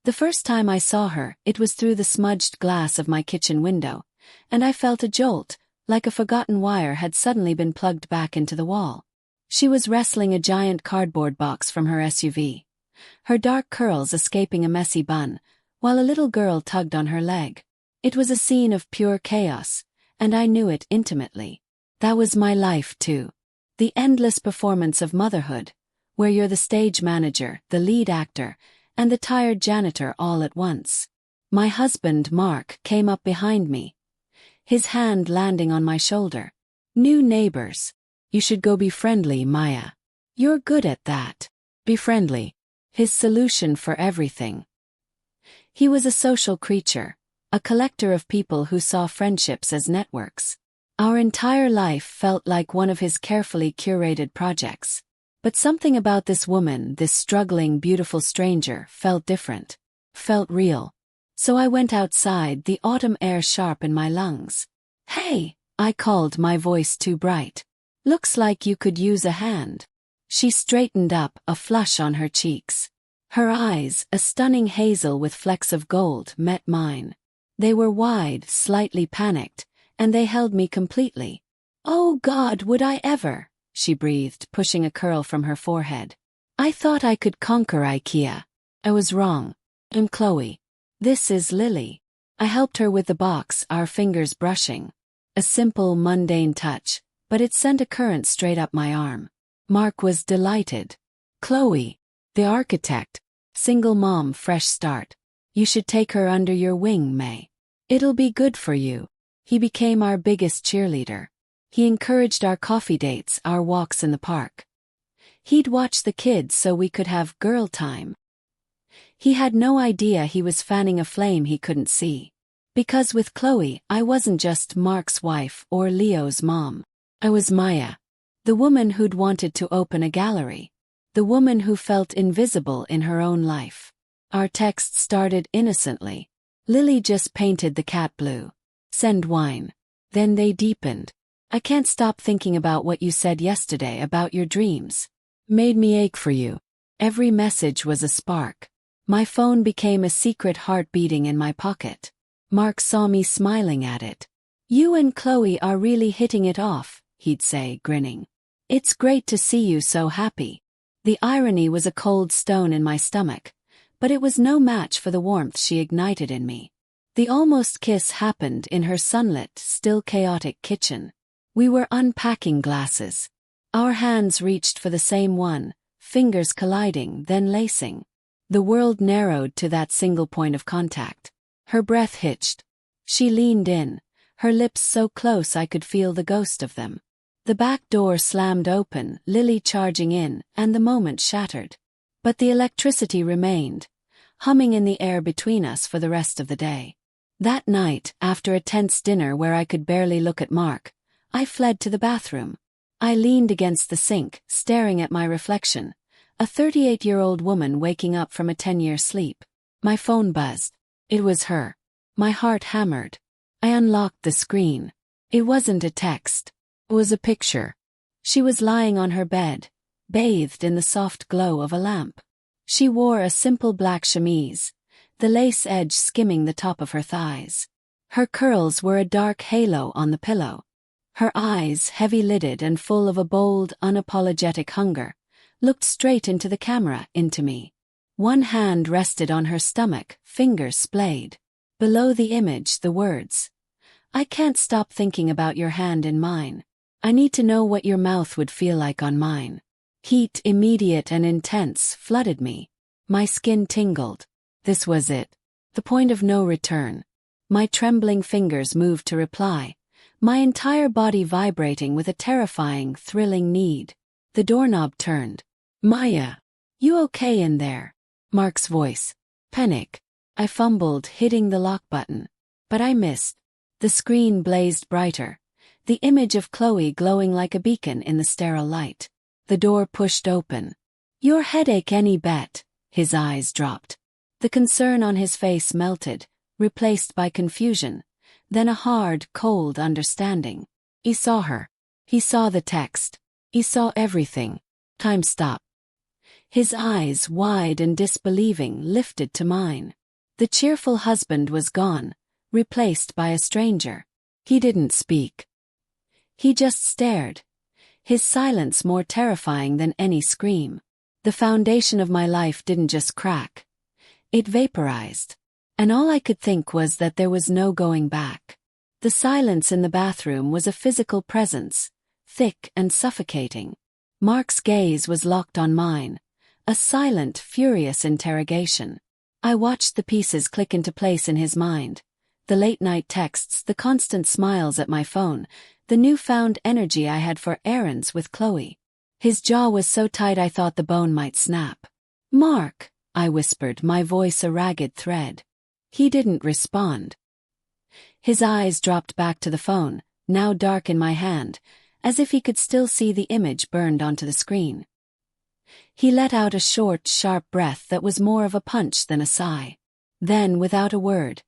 The first time I saw her, it was through the smudged glass of my kitchen window, and I felt a jolt, like a forgotten wire had suddenly been plugged back into the wall. She was wrestling a giant cardboard box from her SUV, her dark curls escaping a messy bun, while a little girl tugged on her leg. It was a scene of pure chaos, and I knew it intimately. That was my life too. The endless performance of motherhood, where you're the stage manager, the lead actor, and the tired janitor all at once. My husband, Mark, came up behind me, his hand landing on my shoulder. New neighbors. You should go be friendly, Maya. You're good at that. Be friendly. His solution for everything. He was a social creature, a collector of people who saw friendships as networks. Our entire life felt like one of his carefully curated projects. But something about this woman, this struggling, beautiful stranger, felt different. Felt real. So I went outside, the autumn air sharp in my lungs. "Hey," I called, my voice too bright. "Looks like you could use a hand." She straightened up, a flush on her cheeks. Her eyes, a stunning hazel with flecks of gold, met mine. They were wide, slightly panicked, and they held me completely. "Oh God, would I ever?" she breathed, pushing a curl from her forehead. "I thought I could conquer IKEA. I was wrong. I'm Chloe. This is Lily." I helped her with the box, our fingers brushing. A simple, mundane touch, but it sent a current straight up my arm. Mark was delighted. "Chloe, the architect. Single mom, fresh start. You should take her under your wing, May. It'll be good for you." He became our biggest cheerleader. He encouraged our coffee dates, our walks in the park. He'd watch the kids so we could have girl time. He had no idea he was fanning a flame he couldn't see. Because with Chloe, I wasn't just Mark's wife or Leo's mom. I was Maya. The woman who'd wanted to open a gallery. The woman who felt invisible in her own life. Our texts started innocently. Lily just painted the cat blue. "Send wine." Then they deepened. "I can't stop thinking about what you said yesterday about your dreams. Made me ache for you." Every message was a spark. My phone became a secret heart beating in my pocket. Mark saw me smiling at it. "You and Chloe are really hitting it off," he'd say, grinning. "It's great to see you so happy." The irony was a cold stone in my stomach, but it was no match for the warmth she ignited in me. The almost kiss happened in her sunlit, still chaotic kitchen. We were unpacking glasses. Our hands reached for the same one, fingers colliding, then lacing. The world narrowed to that single point of contact. Her breath hitched. She leaned in, her lips so close I could feel the ghost of them. The back door slammed open, Lily charging in, and the moment shattered. But the electricity remained, humming in the air between us for the rest of the day. That night, after a tense dinner where I could barely look at Mark, I fled to the bathroom. I leaned against the sink, staring at my reflection, a 38-year-old woman waking up from a 10-year sleep. My phone buzzed. It was her. My heart hammered. I unlocked the screen. It wasn't a text. It was a picture. She was lying on her bed, bathed in the soft glow of a lamp. She wore a simple black chemise, the lace edge skimming the top of her thighs. Her curls were a dark halo on the pillow. Her eyes, heavy-lidded and full of a bold, unapologetic hunger, looked straight into the camera, into me. One hand rested on her stomach, fingers splayed. Below the image, the words, "I can't stop thinking about your hand in mine. I need to know what your mouth would feel like on mine." Heat, immediate and intense, flooded me. My skin tingled. This was it. The point of no return. My trembling fingers moved to reply, my entire body vibrating with a terrifying, thrilling need. The doorknob turned. "Maya, you okay in there?" Mark's voice. Panic. I fumbled, hitting the lock button. But I missed. The screen blazed brighter, the image of Chloe glowing like a beacon in the sterile light. The door pushed open. "Your headache any bet?" His eyes dropped. The concern on his face melted, replaced by confusion, then a hard, cold understanding. He saw her. He saw the text. He saw everything. Time stopped. His eyes, wide and disbelieving, lifted to mine. The cheerful husband was gone, replaced by a stranger. He didn't speak. He just stared, his silence more terrifying than any scream. The foundation of my life didn't just crack. It vaporized. And all I could think was that there was no going back. The silence in the bathroom was a physical presence, thick and suffocating. Mark's gaze was locked on mine, a silent, furious interrogation. I watched the pieces click into place in his mind. The late-night texts, the constant smiles at my phone, the newfound energy I had for errands with Chloe. His jaw was so tight I thought the bone might snap. "Mark," I whispered, my voice a ragged thread. He didn't respond. His eyes dropped back to the phone, now dark in my hand, as if he could still see the image burned onto the screen. He let out a short, sharp breath that was more of a punch than a sigh. Then, without a word,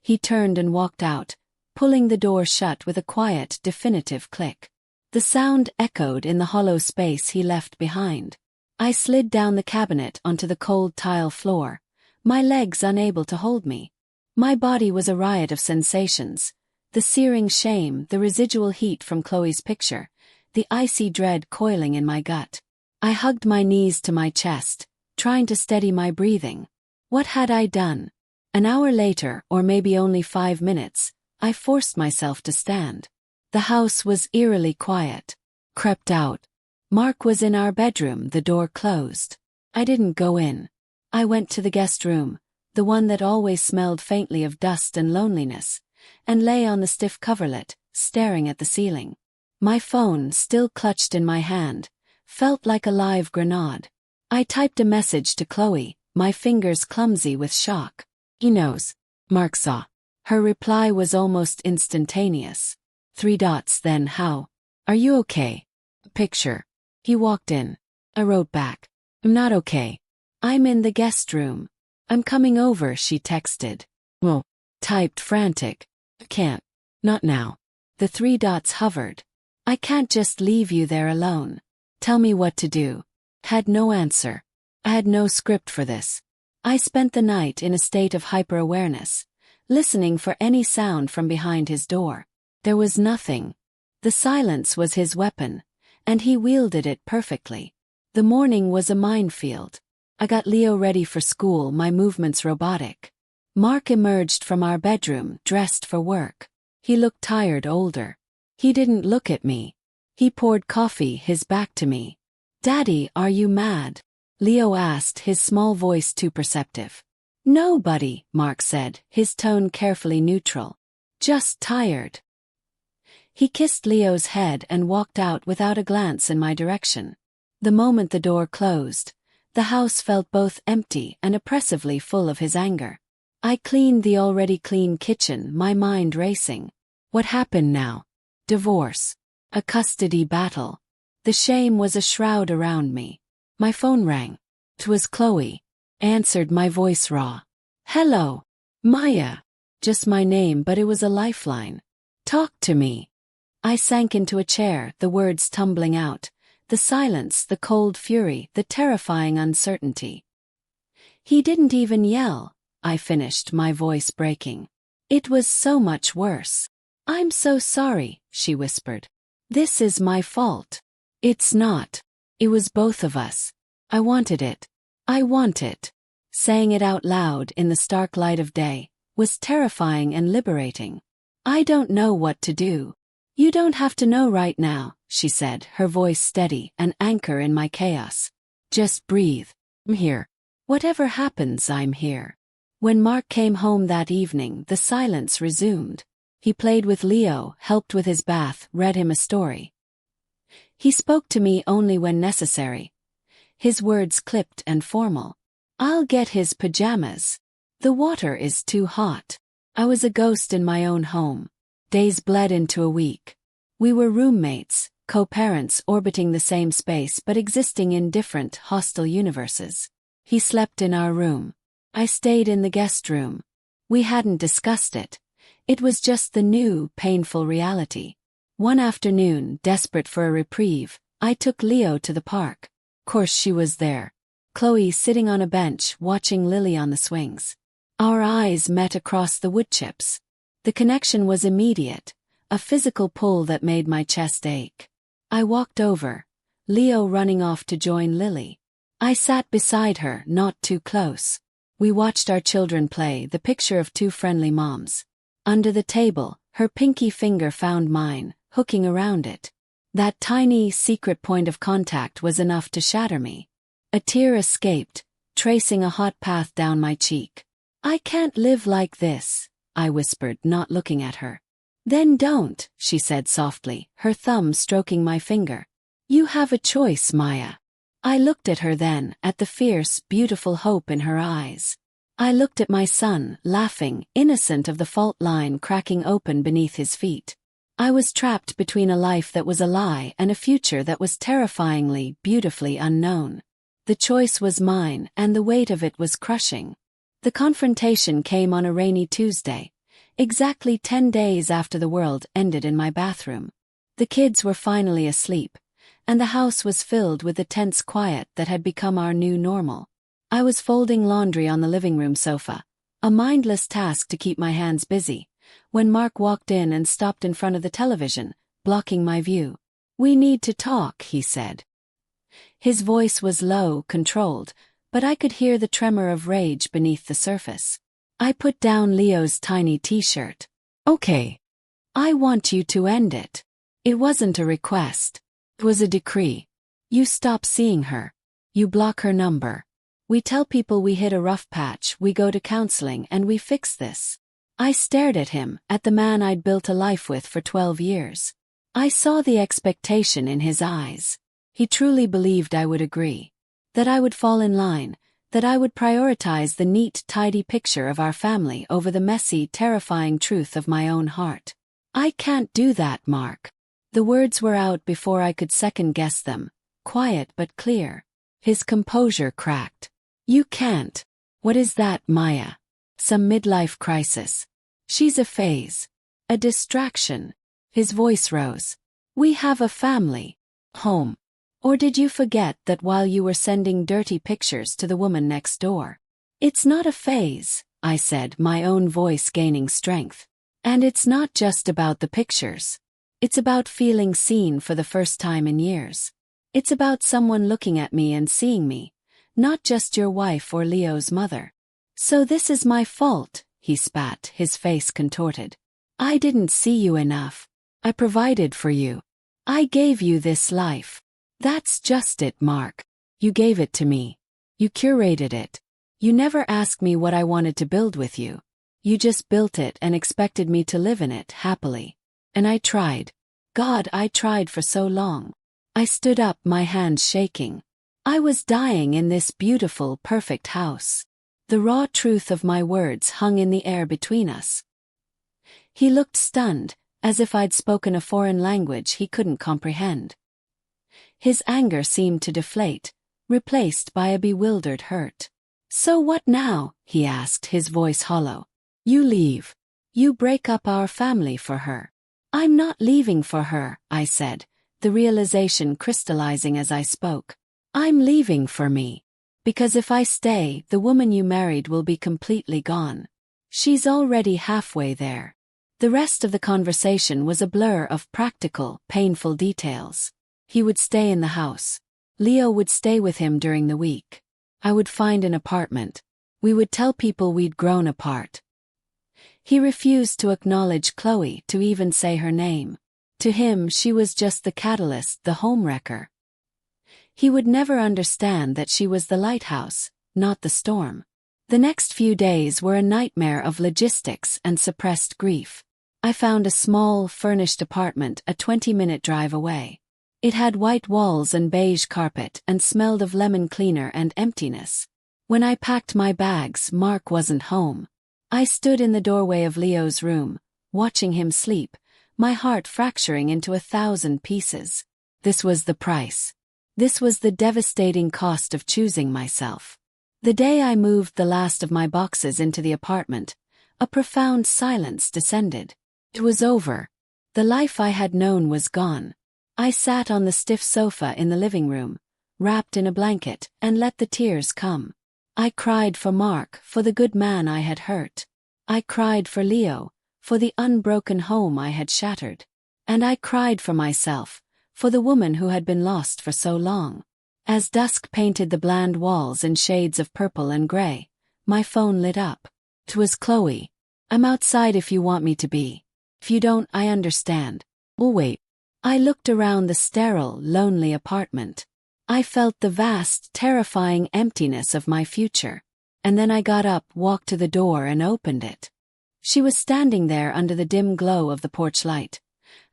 he turned and walked out, pulling the door shut with a quiet, definitive click. The sound echoed in the hollow space he left behind. I slid down the cabinet onto the cold tile floor, my legs unable to hold me. My body was a riot of sensations, the searing shame, the residual heat from Chloe's picture, the icy dread coiling in my gut. I hugged my knees to my chest, trying to steady my breathing. What had I done? An hour later, or maybe only 5 minutes, I forced myself to stand. The house was eerily quiet. Crept out. Mark was in our bedroom, the door closed. I didn't go in. I went to the guest room, the one that always smelled faintly of dust and loneliness, and lay on the stiff coverlet, staring at the ceiling. My phone, still clutched in my hand, felt like a live grenade. I typed a message to Chloe, my fingers clumsy with shock. "He knows." Mark saw. Her reply was almost instantaneous. 3 dots, then how? "Are you okay?" Picture. He walked in. I wrote back. "I'm not okay. I'm in the guest room. I'm coming over," she texted. "Well," typed frantic. "Can't. Not now." The 3 dots hovered. "I can't just leave you there alone. Tell me what to do." Had no answer. I had no script for this. I spent the night in a state of hyper-awareness, listening for any sound from behind his door. There was nothing. The silence was his weapon, and he wielded it perfectly. The morning was a minefield. I got Leo ready for school, my movements robotic. Mark emerged from our bedroom, dressed for work. He looked tired, older. He didn't look at me. He poured coffee, his back to me. "Daddy, are you mad?" Leo asked, his small voice too perceptive. "No, buddy," Mark said, his tone carefully neutral. "Just tired." He kissed Leo's head and walked out without a glance in my direction. The moment the door closed, the house felt both empty and oppressively full of his anger. I cleaned the already clean kitchen, my mind racing. What happened now? Divorce. A custody battle. The shame was a shroud around me. My phone rang. 'Twas Chloe. Answered, my voice raw. "Hello. Maya." Just my name, but it was a lifeline. "Talk to me." I sank into a chair, the words tumbling out. The silence, the cold fury, the terrifying uncertainty. "He didn't even yell," I finished, my voice breaking. "It was so much worse." "I'm so sorry," she whispered. "This is my fault." "It's not. It was both of us. I wanted it. I want it." Saying it out loud in the stark light of day was terrifying and liberating. "I don't know what to do." "You don't have to know right now," she said, her voice steady, an anchor in my chaos. "Just breathe. I'm here. Whatever happens, I'm here." When Mark came home that evening, the silence resumed. He played with Leo, helped with his bath, read him a story. He spoke to me only when necessary. His words clipped and formal. "I'll get his pajamas. The water is too hot." I was a ghost in my own home. Days bled into a week. We were roommates, co-parents orbiting the same space but existing in different, hostile universes. He slept in our room. I stayed in the guest room. We hadn't discussed it. It was just the new, painful reality. One afternoon, desperate for a reprieve, I took Leo to the park. Of course she was there. Chloe sitting on a bench, watching Lily on the swings. Our eyes met across the wood chips. The connection was immediate, a physical pull that made my chest ache. I walked over, Leo running off to join Lily. I sat beside her, not too close. We watched our children play, the picture of two friendly moms. Under the table, her pinky finger found mine, hooking around it. That tiny, secret point of contact was enough to shatter me. A tear escaped, tracing a hot path down my cheek. "I can't live like this," I whispered, not looking at her. "Then don't," she said softly, her thumb stroking my finger. "You have a choice, Maya." I looked at her then, at the fierce, beautiful hope in her eyes. I looked at my son, laughing, innocent of the fault line cracking open beneath his feet. I was trapped between a life that was a lie and a future that was terrifyingly, beautifully unknown. The choice was mine, and the weight of it was crushing. The confrontation came on a rainy Tuesday, exactly 10 days after the world ended in my bathroom. The kids were finally asleep, and the house was filled with the tense quiet that had become our new normal. I was folding laundry on the living room sofa, a mindless task to keep my hands busy, when Mark walked in and stopped in front of the television, blocking my view. "We need to talk," he said. His voice was low, controlled, but I could hear the tremor of rage beneath the surface. I put down Leo's tiny t-shirt. "Okay. I want you to end it." It wasn't a request. It was a decree. You stop seeing her. You block her number. We tell people we hit a rough patch, we go to counseling, and we fix this. I stared at him, at the man I'd built a life with for 12 years. I saw the expectation in his eyes. He truly believed I would agree. That I would fall in line, that I would prioritize the neat, tidy picture of our family over the messy, terrifying truth of my own heart. "I can't do that, Mark." The words were out before I could second-guess them, quiet but clear. His composure cracked. "You can't." "What is that, Maya? Some midlife crisis?" "She's a phase. A distraction." His voice rose. "We have a family. Home. Or did you forget that while you were sending dirty pictures to the woman next door?" "It's not a phase," I said, my own voice gaining strength. "And it's not just about the pictures. It's about feeling seen for the first time in years. It's about someone looking at me and seeing me, not just your wife or Leo's mother." "So this is my fault," he spat, his face contorted. "I didn't see you enough. I provided for you. I gave you this life." "That's just it, Mark. You gave it to me. You curated it. You never asked me what I wanted to build with you. You just built it and expected me to live in it happily. And I tried. God, I tried for so long." I stood up, my hands shaking. I was dying in this beautiful, perfect house. The raw truth of my words hung in the air between us. He looked stunned, as if I'd spoken a foreign language he couldn't comprehend. His anger seemed to deflate, replaced by a bewildered hurt. "So what now?" he asked, his voice hollow. "You leave. You break up our family for her." "I'm not leaving for her," I said, the realization crystallizing as I spoke. "I'm leaving for me. Because if I stay, the woman you married will be completely gone. She's already halfway there." The rest of the conversation was a blur of practical, painful details. He would stay in the house. Leo would stay with him during the week. I would find an apartment. We would tell people we'd grown apart. He refused to acknowledge Chloe, to even say her name. To him, she was just the catalyst, the homewrecker. He would never understand that she was the lighthouse, not the storm. The next few days were a nightmare of logistics and suppressed grief. I found a small, furnished apartment a 20-minute drive away. It had white walls and beige carpet and smelled of lemon cleaner and emptiness. When I packed my bags, Mark wasn't home. I stood in the doorway of Leo's room, watching him sleep, my heart fracturing into 1,000 pieces. This was the price. This was the devastating cost of choosing myself. The day I moved the last of my boxes into the apartment, a profound silence descended. It was over. The life I had known was gone. I sat on the stiff sofa in the living room, wrapped in a blanket, and let the tears come. I cried for Mark, for the good man I had hurt. I cried for Leo, for the unbroken home I had shattered. And I cried for myself, for the woman who had been lost for so long. As dusk painted the bland walls in shades of purple and gray, my phone lit up. 'Twas Chloe. "I'm outside if you want me to be. If you don't, I understand. We'll wait." I looked around the sterile, lonely apartment. I felt the vast, terrifying emptiness of my future. And then I got up, walked to the door and opened it. She was standing there under the dim glow of the porch light,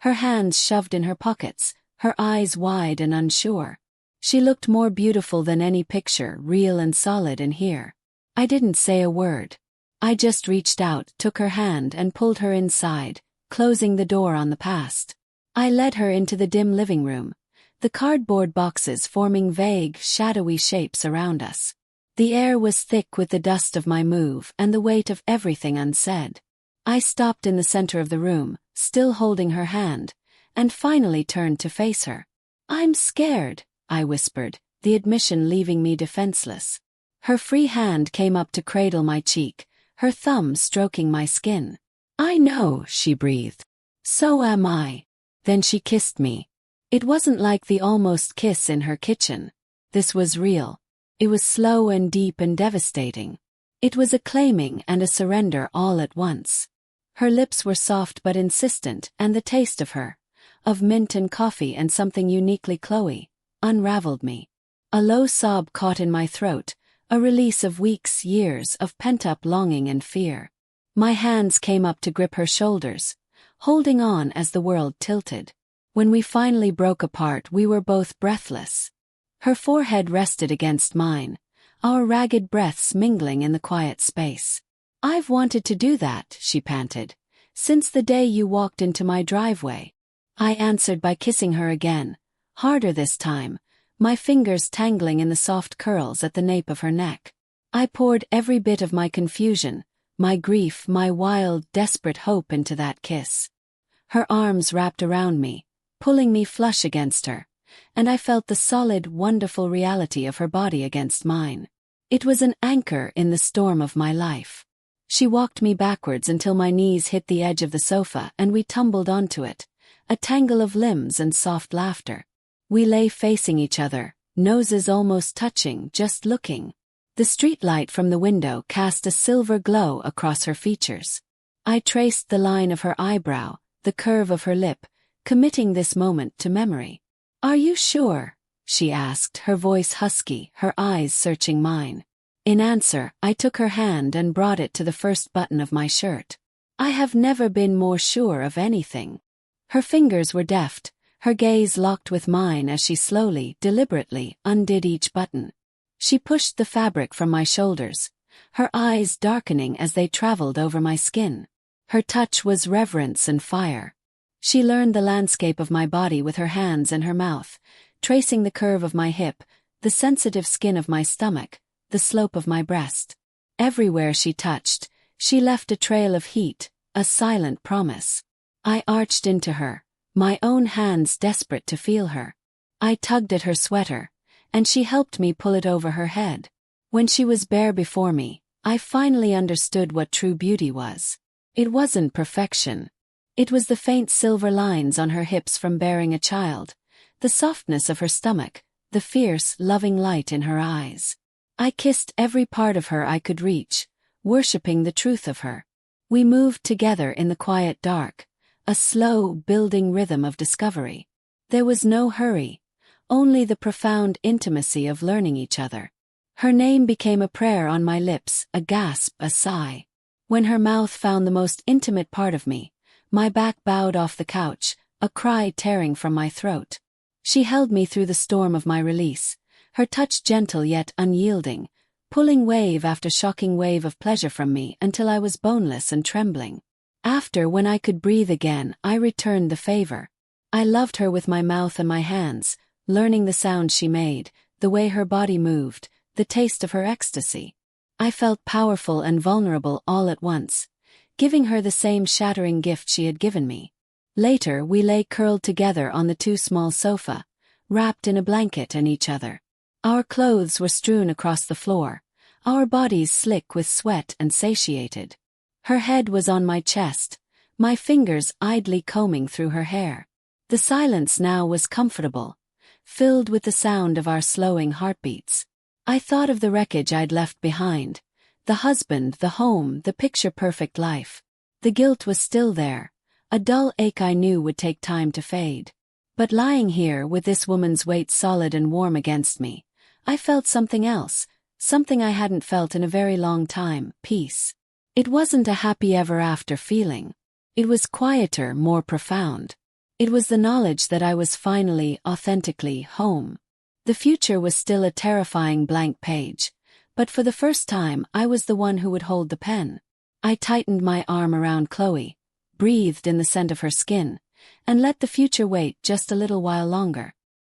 her hands shoved in her pockets, her eyes wide and unsure. She looked more beautiful than any picture, real and solid in here. I didn't say a word. I just reached out, took her hand and pulled her inside, closing the door on the past. I led her into the dim living room, the cardboard boxes forming vague, shadowy shapes around us. The air was thick with the dust of my move and the weight of everything unsaid. I stopped in the center of the room, still holding her hand, and finally turned to face her. "I'm scared," I whispered, the admission leaving me defenseless. Her free hand came up to cradle my cheek, her thumb stroking my skin. "I know," she breathed. "So am I." Then she kissed me. It wasn't like the almost kiss in her kitchen. This was real. It was slow and deep and devastating. It was a claiming and a surrender all at once. Her lips were soft but insistent, and the taste of mint and coffee and something uniquely Chloe, unraveled me. A low sob caught in my throat, a release of weeks, years of pent-up longing and fear. My hands came up to grip her shoulders, holding on as the world tilted. When we finally broke apart, we were both breathless. Her forehead rested against mine, our ragged breaths mingling in the quiet space. "I've wanted to do that," she panted, "since the day you walked into my driveway." I answered by kissing her again, harder this time, my fingers tangling in the soft curls at the nape of her neck. I poured every bit of my confusion, my grief, my wild, desperate hope into that kiss. Her arms wrapped around me, pulling me flush against her, and I felt the solid, wonderful reality of her body against mine. It was an anchor in the storm of my life. She walked me backwards until my knees hit the edge of the sofa and we tumbled onto it, a tangle of limbs and soft laughter. We lay facing each other, noses almost touching, just looking. The streetlight from the window cast a silver glow across her features. I traced the line of her eyebrow, the curve of her lip, committing this moment to memory. "Are you sure?" she asked, her voice husky, her eyes searching mine. In answer, I took her hand and brought it to the first button of my shirt. "I have never been more sure of anything." Her fingers were deft, her gaze locked with mine as she slowly, deliberately, undid each button. She pushed the fabric from my shoulders, her eyes darkening as they traveled over my skin. Her touch was reverence and fire. She learned the landscape of my body with her hands and her mouth, tracing the curve of my hip, the sensitive skin of my stomach, the slope of my breast. Everywhere she touched, she left a trail of heat, a silent promise. I arched into her, my own hands desperate to feel her. I tugged at her sweater, and she helped me pull it over her head. When she was bare before me, I finally understood what true beauty was. It wasn't perfection. It was the faint silver lines on her hips from bearing a child, the softness of her stomach, the fierce, loving light in her eyes. I kissed every part of her I could reach, worshipping the truth of her. We moved together in the quiet dark, a slow, building rhythm of discovery. There was no hurry, only the profound intimacy of learning each other. Her name became a prayer on my lips, a gasp, a sigh. When her mouth found the most intimate part of me, my back bowed off the couch, a cry tearing from my throat. She held me through the storm of my release, her touch gentle yet unyielding, pulling wave after shocking wave of pleasure from me until I was boneless and trembling. After, when I could breathe again, I returned the favor. I loved her with my mouth and my hands, learning the sounds she made, the way her body moved, the taste of her ecstasy. I felt powerful and vulnerable all at once, giving her the same shattering gift she had given me. Later, we lay curled together on the too small sofa, wrapped in a blanket and each other. Our clothes were strewn across the floor, our bodies slick with sweat and satiated. Her head was on my chest, my fingers idly combing through her hair. The silence now was comfortable, filled with the sound of our slowing heartbeats. I thought of the wreckage I'd left behind, the husband, the home, the picture-perfect life. The guilt was still there, a dull ache I knew would take time to fade. But lying here with this woman's weight solid and warm against me, I felt something else, something I hadn't felt in a very long time: peace. It wasn't a happy ever after feeling. It was quieter, more profound. It was the knowledge that I was finally, authentically, home. The future was still a terrifying blank page, but for the first time I was the one who would hold the pen. I tightened my arm around Chloe, breathed in the scent of her skin, and let the future wait just a little while longer.